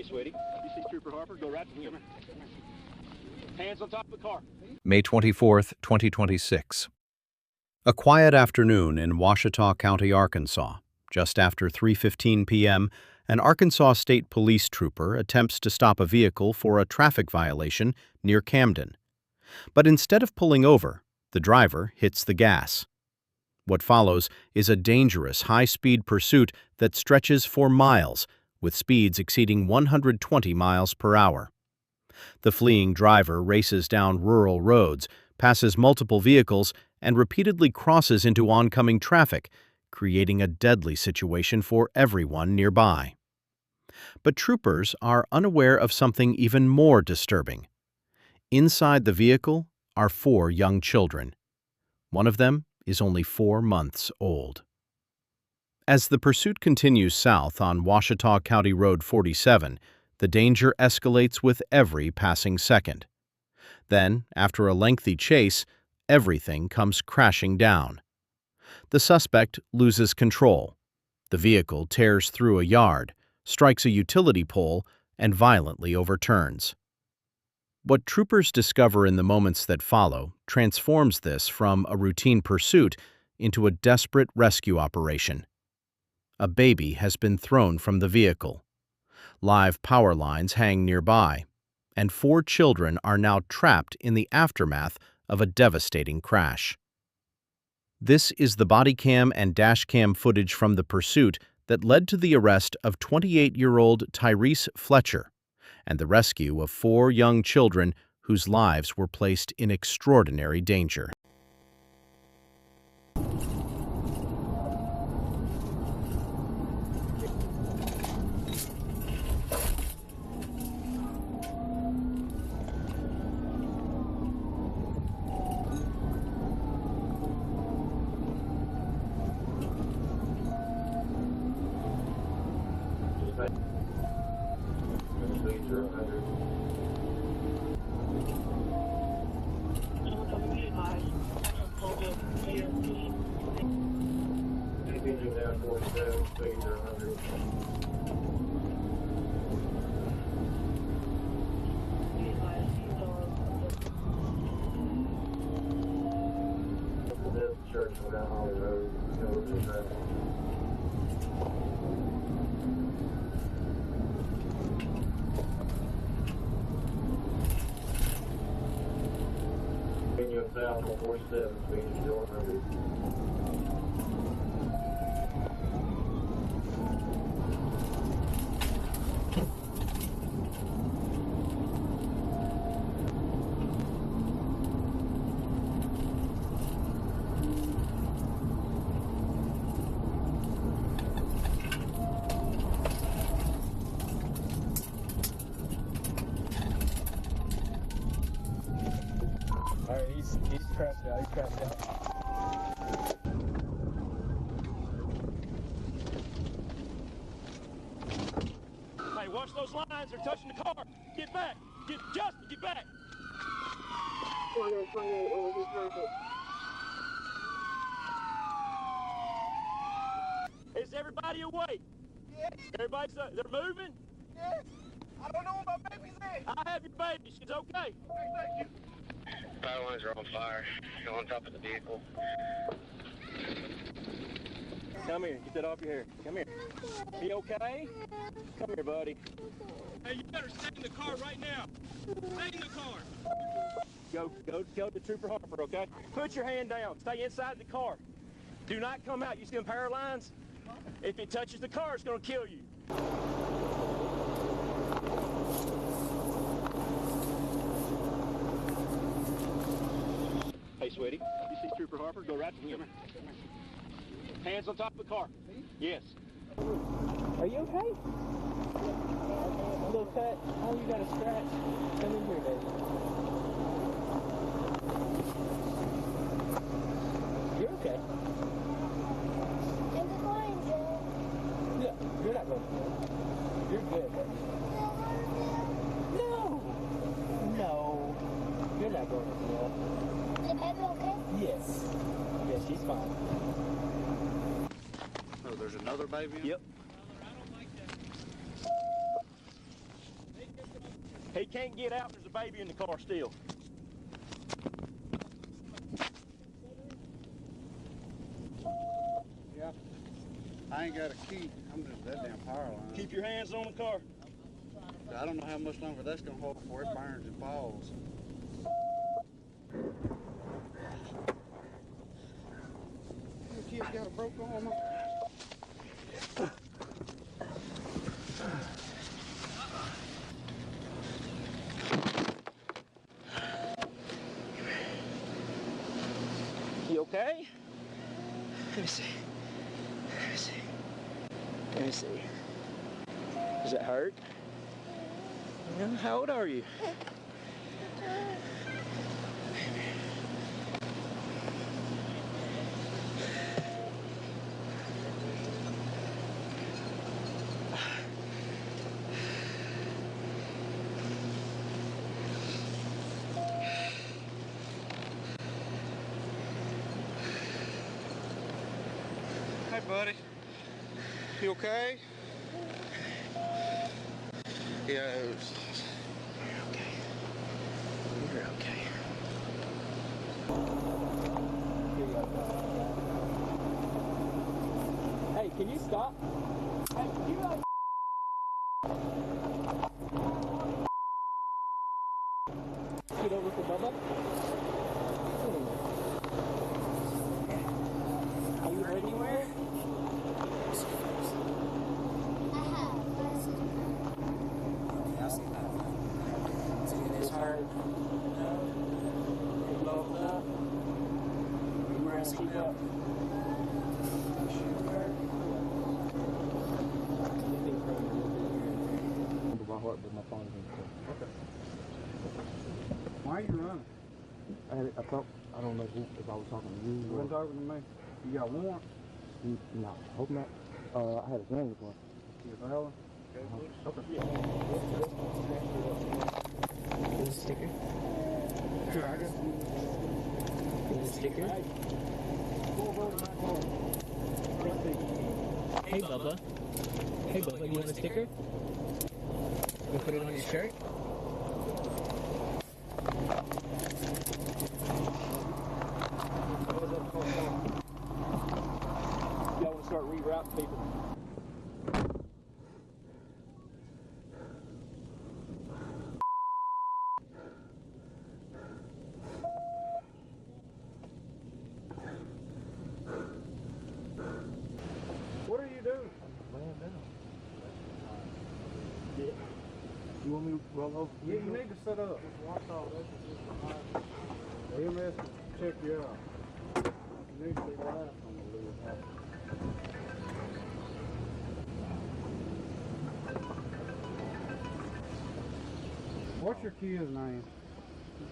sweetie. You see Trooper Harper? Go right to him. Hands on top of the car. May 24th, 2026. A quiet afternoon in Ouachita County, Arkansas. Just after 3:15 p.m., an Arkansas State Police trooper attempts to stop a vehicle for a traffic violation near Camden. But instead of pulling over, the driver hits the gas. What follows is a dangerous high-speed pursuit that stretches for miles, with speeds exceeding 120 miles per hour. The fleeing driver races down rural roads, passes multiple vehicles, and repeatedly crosses into oncoming traffic, creating a deadly situation for everyone nearby. But troopers are unaware of something even more disturbing. Inside the vehicle are 4 young children. One of them is only 4 months old. As the pursuit continues south on Ouachita County Road 47, the danger escalates with every passing second. Then, after a lengthy chase, everything comes crashing down. The suspect loses control. The vehicle tears through a yard, strikes a utility pole, and violently overturns. What troopers discover in the moments that follow transforms this from a routine pursuit into a desperate rescue operation. A baby has been thrown from the vehicle. Live power lines hang nearby, and 4 children are now trapped in the aftermath of a devastating crash. This is the bodycam and dashcam footage from the pursuit that led to the arrest of 28-year-old Tyrice Fletcher and the rescue of 4 young children whose lives were placed in extraordinary danger. South on 47, speed to 100. Alright, he's crashed out. He's crashed out. Hey, watch those lines. They're touching the car. Get back. Justin, get back. 28 over his perfect. Is everybody awake? Yes. Everybody's they're moving? Yes. I don't know where my baby's at. I have your baby. She's okay. Okay, thank you. Power lines are on fire. Go on top of the vehicle. Come here. Get that off your hair. Come here. Be okay? Come here, buddy. Hey, you better stay in the car right now. Stay in the car. Go to Trooper Harper, okay? Put your hand down. Stay inside the car. Do not come out. You see them power lines? If it touches the car, it's going to kill you. Hey, sweetie. You see Trooper Harper? Go right to him. Hands on top of the car. Yes. Are you okay? A little cut? Oh, you got a scratch? Come in here, baby. You're okay. Yeah, you're not going to jail. You're good, baby. No! No. You're not going to jail. Is the baby okay? Yes. Yes, she's fine. Oh, there's another baby? Yep. He can't get out. There's a baby in the car still. Yeah. I ain't got a key. I'm just that damn power line. Keep your hands on the car. I don't know how much longer that's gonna hold before it burns and falls. The kid's got a broke arm. You okay? Let me see. Let me see. Let me see. Does it hurt? Yeah, how old are you? Hey, buddy. You okay? Yeah, it was... You're okay. You're okay. Hey, can you stop? Hey, you know. Get over for Bubba. Are you hurt anywhere? It's hard. You locked up. You wearing a seatbelt? My heart, but my phone's in the Okay. Why are you running? I thought, I don't know if I was talking to you You or... weren't talking to me. You got warrants? No, hope not. I had a gun before. You a felon? Okay. Here's a sticker. Here's a sticker. Hey, Bubba. Hey, Bubba, you want a sticker? You put it on your shirt? Y'all want to start rerouting people? What are you doing? Laying down. Yeah. You want me to roll over? Yeah, you need to sit up. EMS will check you out. You need to be right on the lid. What's your kid's name?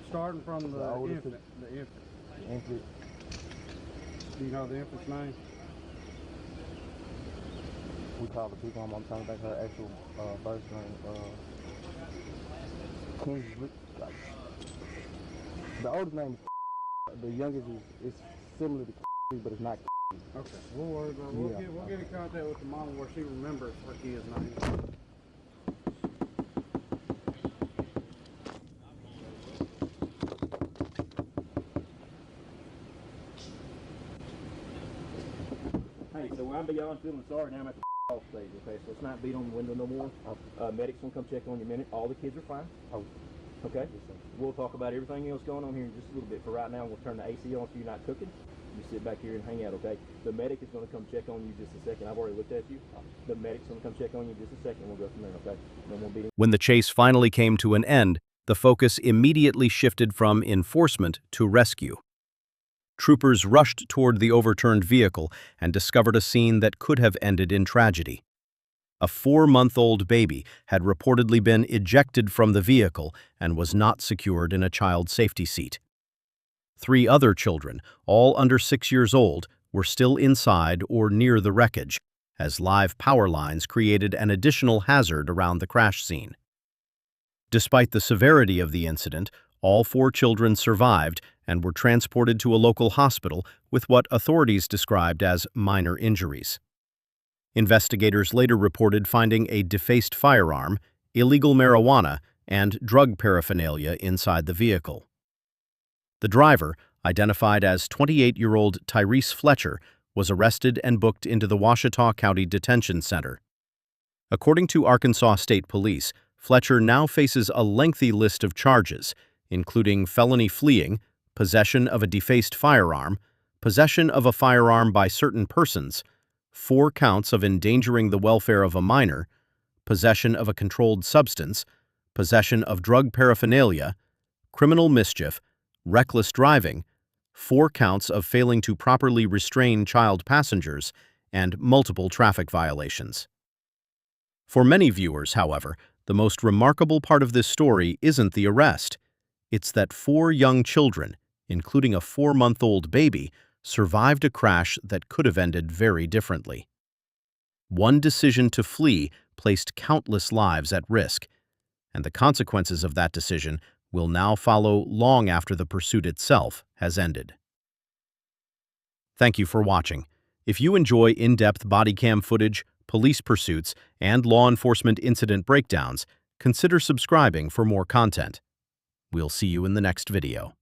Starting from the oldest infant. The infant. Infant. Do you know the infant's name? We call the people. I'm talking about her actual birth name. Kingsley. Like, the oldest name is the youngest is similar to but it's not. Okay, we'll worry about it. We'll get in contact with the mom where she remembers her kid's name. Hey, so I'm beyond feeling sorry now. I'm at the off stage, okay? So let's not beat on the window no more. Medics will come check on you in a minute. All the kids are fine. Oh. Okay? We'll talk about everything else going on here in just a little bit. For right now, we'll turn the AC on so you're not cooking. You sit back here and hang out, okay? The medic is going to come check on you just a second. I've already looked at you. The medic's going to come check on you just a second. We'll go from there, okay? No more beating. When the chase finally came to an end, the focus immediately shifted from enforcement to rescue. Troopers rushed toward the overturned vehicle and discovered a scene that could have ended in tragedy. A 4-month-old baby had reportedly been ejected from the vehicle and was not secured in a child safety seat. 3 other children, all under 6 years old, were still inside or near the wreckage, as live power lines created an additional hazard around the crash scene. Despite the severity of the incident, all 4 children survived and were transported to a local hospital with what authorities described as minor injuries. Investigators later reported finding a defaced firearm, illegal marijuana, and drug paraphernalia inside the vehicle. The driver, identified as 28-year-old Tyrice Fletcher, was arrested and booked into the Washita County Detention Center. According to Arkansas State Police, Fletcher now faces a lengthy list of charges, including felony fleeing, possession of a defaced firearm, possession of a firearm by certain persons, 4 counts of endangering the welfare of a minor, possession of a controlled substance, possession of drug paraphernalia, criminal mischief, reckless driving, 4 counts of failing to properly restrain child passengers, and multiple traffic violations. For many viewers, however, the most remarkable part of this story isn't the arrest. It's that 4 young children, including a 4-month-old baby, survived a crash that could have ended very differently. One decision to flee placed countless lives at risk, and the consequences of that decision will now follow long after the pursuit itself has ended. Thank you for watching. If you enjoy in-depth body cam footage, police pursuits, and law enforcement incident breakdowns, consider subscribing for more content. We'll see you in the next video.